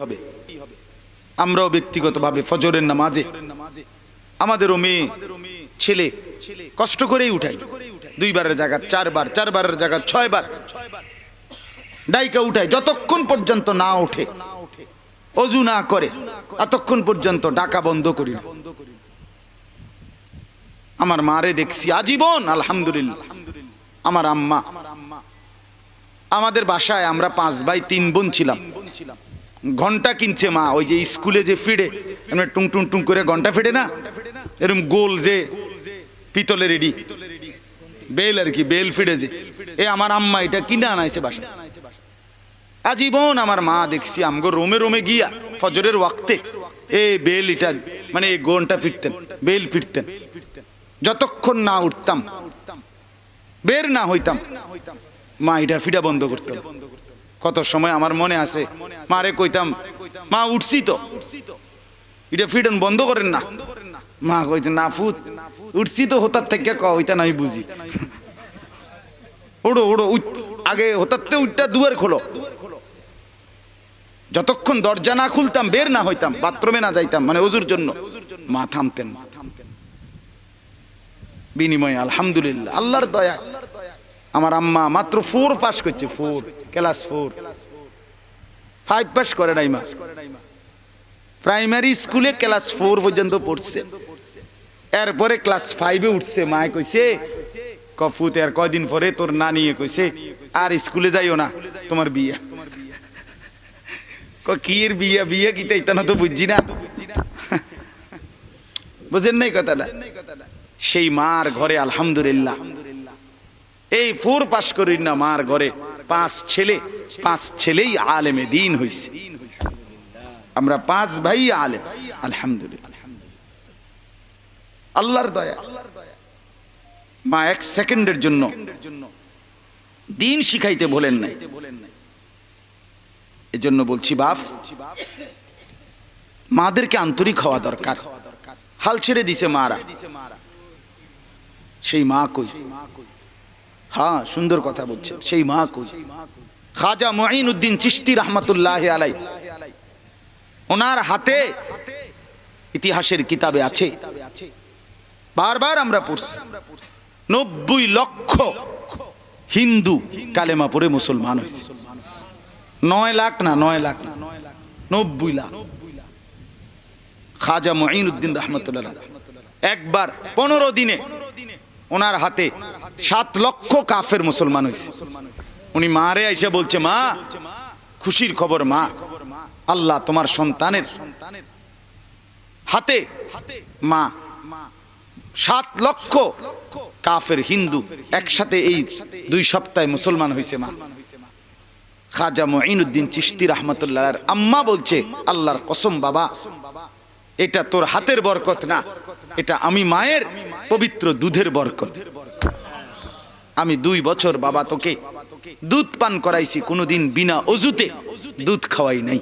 হবে। আমরাও ব্যক্তিগতভাবে ফজরের নামাজে আমাদেরও মেয়ে ছেলে কষ্ট করেই উঠাই, 2 বারের জায়গা 4 বার, 4 বারের জায়গা 6 বার ডাইকা উঠাই। যতক্ষণ পর্যন্ত না ওঠে, অজু না করে, ততক্ষণ পর্যন্ত ডাকা বন্ধ করি না। আমার মারে দেখছি আজীবন, আলহামদুলিল্লাহ। আমার আম্মা, আমাদের বাসায় আমরা 5 ভাই 3 বোন ছিলাম। ঘন্টা কিনছে মা, ওই যে স্কুলে যে ফিডে এমনি টুং টুং টুং করে ঘন্টা ফেটে না, এরকম গোল যে পিতলের রেডি বেল আর কি, বেল ফিডে যে, আমার আম্মা এটা কিনে আনাইছে বাসা। আজীবন আমার মা দেখছি আমগো রোমে রোমে গিয়া ফজরের ওয়াক্তে বেল এটা মানে এই ঘন্টা ফিরতেন, বেল ফিরতেন। যতক্ষণ না উঠতাম, বের না হইতাম, মা এটা ফিডা বন্ধ করতেন। কত সময় আমার মনে আছে মারে কইতাম, মা উঠছি তো, এটা ফিডন বন্ধ করেন না। মা কইতেন, না ফুত উঠছি তো, হোতার থেকে ওইটা নাই বুঝি, ওড়ো ওড়ো আগে হোতারতে উঠটা দুয়ার খোলো। যতক্ষণ দরজা না খুলতাম, বের না হইতাম, বাথরুমে না যাইতাম, মানে ওযুর জন্য, মা থামতেন। বিনিময়ে আলহামদুলিল্লাহ আল্লাহর দয়া আমার আম্মা মাত্র 4 পাস করছে, 4 ক্লাস 4, 5 পাস করে নাই মা। প্রাইমারি স্কুলে ক্লাস 4 পর্যন্ত পড়ছে, এরপরে ক্লাস 5-এ উঠছে। মা কইছে, কফুত আর কয়দিন পরে তোর নানি কইছে আর স্কুলে যাইও না, তোমার বিয়ে। কি এর বিয়ে, বিয়ে কি তাই না তো বুঝছি না, বুঝেন নাই কথাটা। সেই মার ঘরে আলহামদুলিল্লাহ এই 4 পাস করি না, মার ঘরে 5 ছেলে, 5 ছেলেই আলেমে দ্বীন হইছে। আমরা 5 ভাই আলেম, আলহামদুলিল্লাহ আল্লাহর দয়া। মা 1 সেকেন্ডের জন্য দ্বীন শিখাইতে বলেন নাই। এজন্য বলছি বাপ, মাদেরকে আন্তরিক হওয়া দরকার। হাল ছেড়ে দিছে মারা, সেই মা কই? হ্যাঁ, সুন্দর কথা বলছেন, সেই মা কই? খাজা মুঈনুদ্দিন চিশতি রাহমাতুল্লাহি আলাইহি, ওনার হাতে ইতিহাসের কিতাবে আছে, বারবার আমরা পড়ছি, 90 লক্ষ হিন্দু কালেমা পড়ে মুসলমান হয়েছে। 9 লাখ না, 9 লাখ না, 90 লাখ। খাজা মুঈনুদ্দিন রাহমাতুল্লাহ একবার 15 দিনে ওনার হাতে 7 লক্ষ কাফের মুসলমান হয়েছে। উনি মারে আইসা বলছে, মা খুশির খবর মা, আল্লাহ তোমার সন্তানের হাতে মা 7 লক্ষ কাফের হিন্দু একসাথে এই 2 সপ্তাহে মুসলমান হয়েছে মা। খাজা মুঈনুদ্দিন চিশতি রাহমাতুল্লাহর আম্মা বলছে, আল্লাহর কসম বাবা, এটা তোর হাতের বরকত না, এটা আমি মায়ের পবিত্র দুধের বরকত। আমি 2 বছর বাবা তোকে দুধ পান করাইছি, কোনোদিন বিনা অজুতে দুধ খাওয়াই নাই।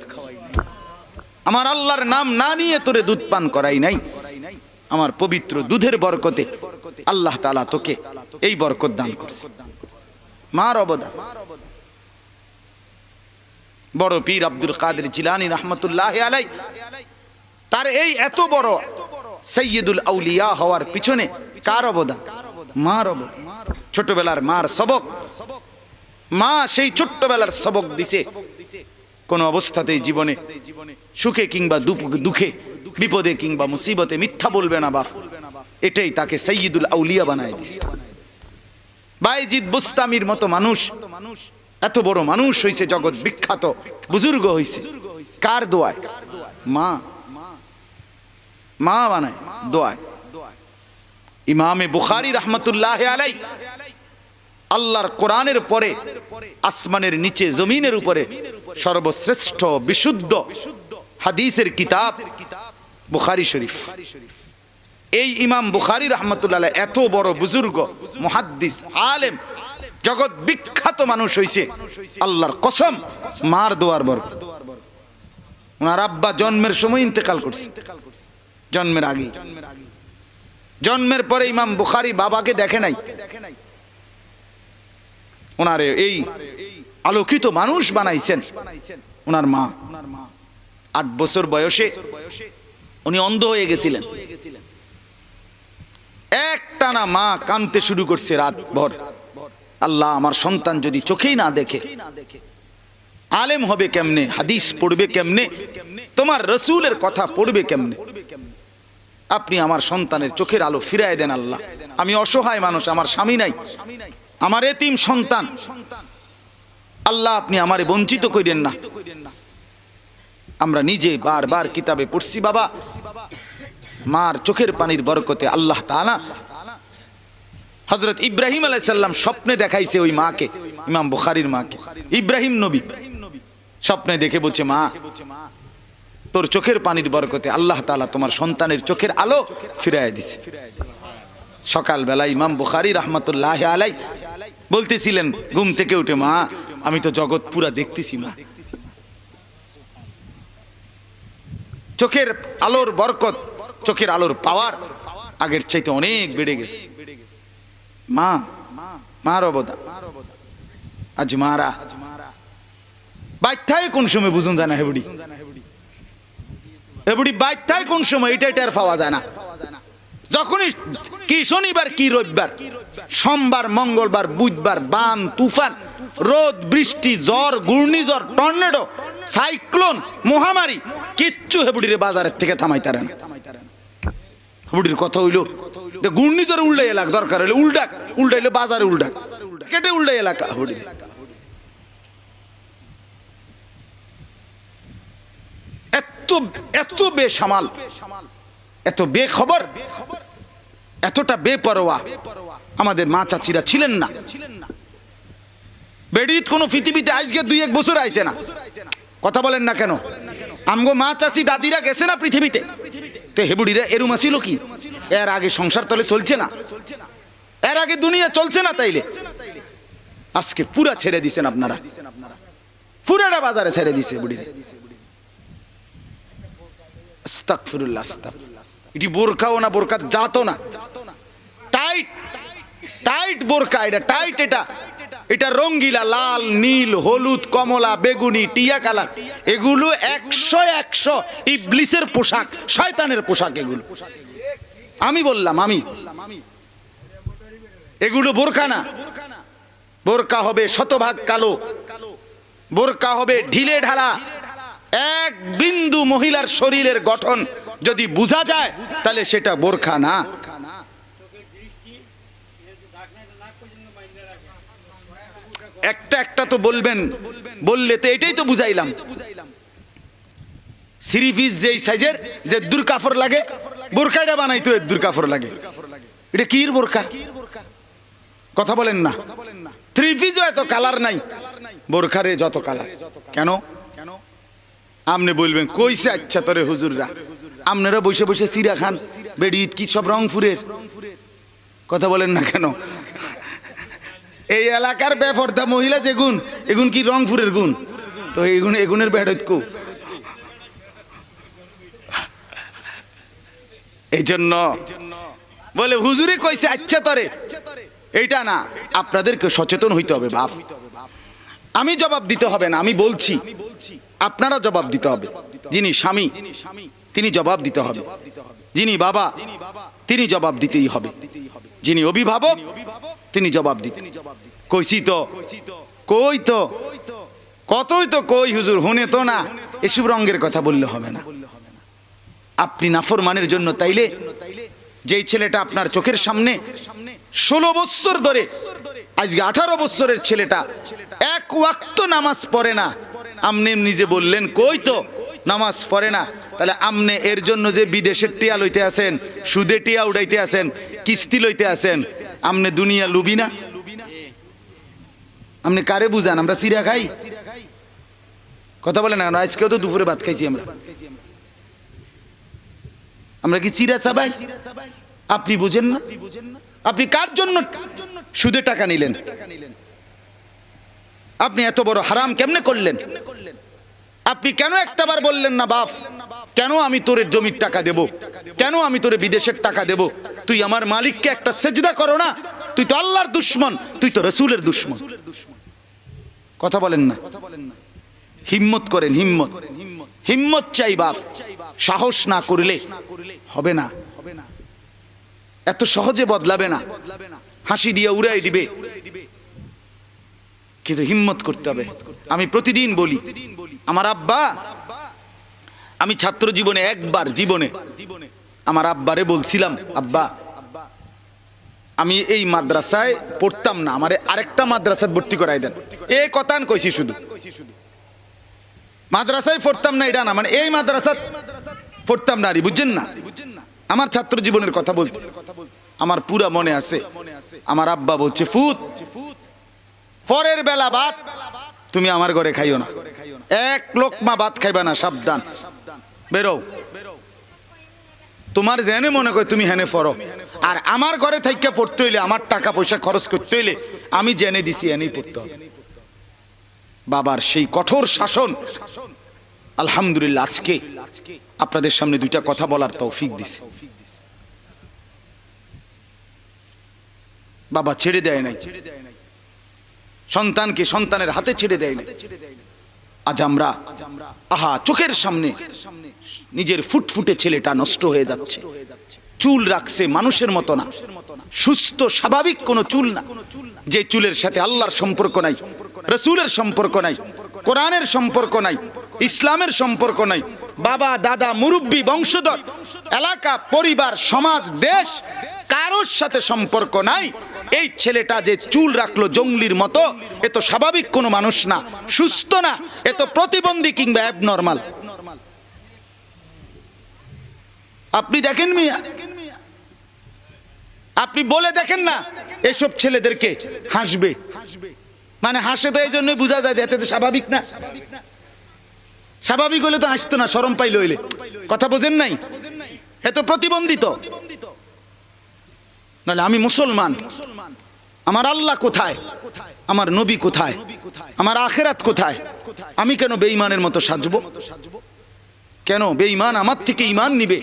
আমার আল্লাহর নাম না নিয়ে তোরে দুধ পান করাই নাই। আমার পবিত্র দুধের বরকতে আল্লাহ তাআলা তোকে এই বরকত দান করছে। মার অবদান। বড় পীর আব্দুল কাদের জিলানী রাহমাতুল্লাহি আলাইহি, তার এই এত বড় সাইয়্যিদুল আউলিয়া হওয়ার পিছনে কার অবদান? মার অবদান। ছোটবেলার মার সবক, মা সেই ছোট্টবেলার সবক দিছে, কোন অবস্থাতেই জীবনে সুখে কিংবা দুঃখে, বিপদে কিংবা মুসিবতে মিথ্যা বলবে না বাপ। এটাই তাকে সাইয়্যিদুল আউলিয়া বানায় দিছে। বাইজিদ বুস্তামির মতো মানুষ, এত বড় মানুষ হইছে, জগৎ বিখ্যাত বুজুর্গ হইছে, কার দোয়ায়? মা, মা বানায় দোয়ায়। ইমামে বুখারী রাহমাতুল্লাহি আলাইহি আল্লাহর কোরআনের পরে আসমানের নিচে জমিনের উপরে সর্বশ্রেষ্ঠ বিশুদ্ধ হাদিসের কিতাব বুখারী শরীফ। এই ইমাম বুখারী রাহমাতুল্লাহি আলাইহি এত বড় বুজুর্গ, মুহাদ্দিস, আলেম, জগৎ বিখ্যাত মানুষ হইছে, আল্লাহর কসম মার দোয়ার বরকত। ওনার আব্বা জন্মের সময় ইন্তেকাল করছে, জন্মের আগে। জন্মের পরে ইমাম বুখারী বাবাকে দেখে নাই। ওনারে এই আলোকিত মানুষ বানাইছেন ওনার মা। 8 বছর বয়সে উনি অন্ধ হয়ে গেছিলেন। একটানা মা কাঁদতে শুরু করছে রাত ভর, আল্লাহ আমার সন্তান যদি চোখেই না দেখে, আলেম হবে কেমনে, হাদিস পড়বে কেমনে, তোমার রসুলের কথা পড়বে কেমনে, আপনি আমার সন্তানের চোখের আলো ফিরায় দেন আল্লাহ। আমি অসহায় মানুষ, আমার স্বামী নাই, আমার এতিম সন্তান, আল্লাহ আপনি আমারে বঞ্চিত করেন না। আমরা নিজে বারবার কিতাবে পড়ছি বাবা, মার চোখের পানির বরকতে আল্লাহ তাআলা হযরত ইব্রাহিম আলাইহিস সালাম স্বপ্নে দেখাইছে ওই মাকে, ইমাম বুখারীর মাকে, ইব্রাহিম নবী স্বপ্নে দেখে বলছে, মা তোর চোখের পানির বরকতে আল্লাহ তাআলা তোমার সন্তানের চোখের আলো ফিরায় দিছে। সকালবেলা ইমাম বুখারী রাহমাতুল্লাহি আলাইহি বলতেছিলেন ঘুম থেকে উঠে, মা আমি তো জগৎ পুরা দেখতেছি মা, চোখের আলোর বরকত, চোখের আলোর পাওয়ার আগের চাইতে অনেক বেড়ে গেছে। মা মার অবদান আজ মারা বাইথায় কোন সময় বুঝুন যায় না, হেবুড়ি হেবুড়ি বাইথায় কোন সময় এটা টের পাওয়া যায় না। যখনই কি শনিবার কি রবিবার, সোমবার মঙ্গলবার বুধবার, বান তুফান, রোদ বৃষ্টি, ঝড় ঘূর্ণিঝড়, টর্নেডো, সাইক্লোন, মহামারী, কিচ্ছু হেবুড়িরে বাজারের থেকে থামাইতারে না। হেবুড়ির কথা হইল ঘূর্ণিঝড়ে উল্টাই এলাক, দরকার হইলে উল্টাক, উল্টাইলে বাজারে উল্টাক, কেটে উল্টাই এলাকা। হেবুড়ি এত বেসামাল, এত বেখবর, এতটা বেপরোয়া আমাদের মা চাচিরা ছিলেন না। বেডিত কোন পৃথিবীতে আজকে 2-1 বছর আইছে না, কথা বলেন না কেন? আমগো মা চাচি দাদিরা গেছে না পৃথিবীতে, তো হেবুড়িরা এরম আসিল কি? এর আগে সংসার তলে চলছে না, এর আগে দুনিয়া চলছে না, তাইলে আজকে পুরা ছেড়ে দিছেন আপনারা, পুরাটা বাজারে ছেড়ে দিছে বুড়িরা। আস্তাগফিরুল্লাহ, আস্তাগফিরুল্লাহ। এটি বোরকাও না, বোরকা জাতো না, টাইট টাইট বোরকা, এটা টাইট, এটা রঙ্গিলা, লাল নীল হলুদ কমলা বেগুনি টিয়া কালার, এগুলো 100 ইবলিসের পোশাক, শয়তানের পোশাক এগুলো। আমি বললাম এগুলো বোরকা না, বোরকা হবে শতভাগ কালো, বোরকা হবে ঢিলে ঢালা, এক বিন্দু মহিলার শরীরের গঠন যদি বোঝা যায় তাহলে সেটা বোরকা না। একটা তো বলবেন, বললে তো এটাই তো বুঝাইলাম। সিরিফিস যেই সাইজের যে দুর কাফর লাগে, বোরকাটা বানাইতো এর দুর কাফর লাগে, এটা কির বোরকা? কথা বলেন না। থ্রি পিসও এত কালার নাই, বোরখারে যত কালার। কেন? আমনে বলবেন কইছে আচ্ছা তোরে হুজুররা, আপনারা বসে বসে চিরা খান, বেডি কি সব রংপুরের, কথা বলেন না কেন? এই এলাকার বেপরদা মহিলা যে গুণ, এগুন কি রংপুরের গুণ? তো এগুনের বেড়ত কো, এই জন্য বলে হুজুরে কইছে আচ্ছা তরে, এইটা না। আপনাদেরকে সচেতন হইতে হবে বাপ। আমি জবাব দিতে হবে না, আমি বলছি, আপনারা জবাব দিতে হবে। যিনি স্বামী তিনি জবাব দিতে হবে, যিনি বাবা তিনি জবাব দিতেই হবে, যিনি অভিভাবক তিনি জবাব দিতে। কইছি তো, কই তো, কতই তো কই হুজুর, হুনে তো না, এসব রঙের কথা বললে হবে না। আপনি নাফরমানের জন্য তাইলে যেই ছেলেটা আপনার চোখের সামনে 16 বছর ধরে, আজকে 18 বছরের ছেলেটা এক ওয়াক্ত নামাজ পড়ে না, আপনি নিজে বললেন কই তো নামাজ পড়ে না, তাহলে আপনি এর জন্য যে বিদেশের টিয়া লইতে আছেন, সুদে টিয়া উড়াইতে আছেন, কিস্তি লইতে আছেন, আপনি দুনিয়া লুবি না? আপনি কারে বুঝান? আমরা চিরা খাই, কথা বলেন না। আজকেও তো দুপুরে ভাত খাইছি আমরা কি চিরা চাবাই? আপনি বুঝেন না? আপনি কার জন্য সুদে টাকা নিলেন? আপনি এত বড় হারাম কেমনে করলেন? আপনি কেন একটাবার বললেন না বাপ, কেন আমি তোরে জমির টাকা দেব, কেন আমি তোরে বিদেশের টাকা দেব? তুই আমার মালিককে একটা সেজদা করো না, তুই তো আল্লাহর দুশমন, তুই তো রাসূলের দুশমন। কথা বলেন না, হিম্মত করেন, হিম্মত। হিম্মত চাই বাপ, সাহস না করলে হবে না। এত সহজে বদলাবে না, হাসি দিয়ে উড়াই দিবে, কিন্তু হিম্মত করতে হবে। আমি প্রতিদিন বলি, আমার আব্বা, আমি ছাত্র জীবনে একবার জীবনে আমার আব্বারে বলছিলাম, আব্বা আমি এই মাদ্রাসায় পড়তাম না, আমারে আরেকটা মাদ্রাসায় ভর্তি করাই দেন। এই কথা কইছি, শুধু মাদ্রাসায় পড়তাম না এটা না, মানে এই মাদ্রাসা পড়তাম না, বুঝছেন না? আমার ছাত্র জীবনের কথা বলতে আমার পুরা মনে আছে। আমার আব্বা বলছে, ফুত পরের বেলা ভাত তুমি আমার ঘরে খাইও না, এক লোকমা ভাত খাইবা না, সাবধান, বেরো। তোমার জেনে মনে করে তুমি হেনে পড়ো, আর আমার ঘরে থাইকা পড়তে হইলে, আমার টাকা পয়সা খরচ করতে হইলে আমি জেনে দিছি এনেই পড়তে হবে। বাবার সেই কঠোর শাসন, আলহামদুলিল্লাহ আজকে আপনাদের সামনে দুইটা কথা বলার তৌফিক দিছে। বাবা ছেড়ে দেয় নাই সন্তানকে, সন্তানের হাতে ছেড়ে দেয় নাই। আজ আমরা চোখের সামনে নিজের ফুটফুটে ছেলেটা নষ্ট হয়ে যাচ্ছে। চুল রাখছে মানুষের মতো না, সুস্থ স্বাভাবিক কোনো চুল না, যে চুলের সাথে আল্লাহর সম্পর্ক নাই, রসুলের সম্পর্ক নাই, কোরআনের সম্পর্ক নাই, ইসলামের সম্পর্ক নাই, বাবা দাদা মুরব্বী বংশধর এলাকা পরিবার সমাজ দেশ কারোর সাথে সম্পর্ক নাই। এই ছেলেটা যে চুল রাখলো জঙ্গলির মতো, এ তো স্বাভাবিক কোনো মানুষ না, সুস্থ না, এ তো প্রতিবন্ধী কিংবা অ্যাবনর্মাল। আপনি দেখেন মিয়া, আপনি বলে দেখেন না এসব ছেলেদেরকে, হাসবে, মানে হাসে তো এই জন্য বোঝা যায় যে এতে তো স্বাভাবিক না। স্বাভাবিক হলে তো হাসতো না, শরম পাইল হইলে। কথা বোঝেন নাই? এত প্রতিবন্ধিত। নাহলে আমি মুসলমান, আমার আল্লাহ কোথায়, আমার নবী কোথায়, আমার আখেরাত কোথায়? আমি কেন বেঈমানের মতো সাজবো? কেন বেঈমান আমার থেকে ঈমান নিবে?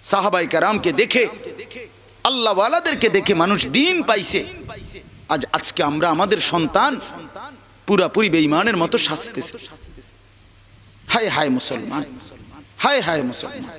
সাহাবায়ে কেরামকে দেখে, আল্লাহ ওয়ালাদেরকে দেখে মানুষ দিন পাইছে। আজকে আমরা আমাদের সন্তান পুরাপুরি বেঈমানের মতো সাজতেছে। হায় হায় মুসলমান, হায় হায় মুসলমান।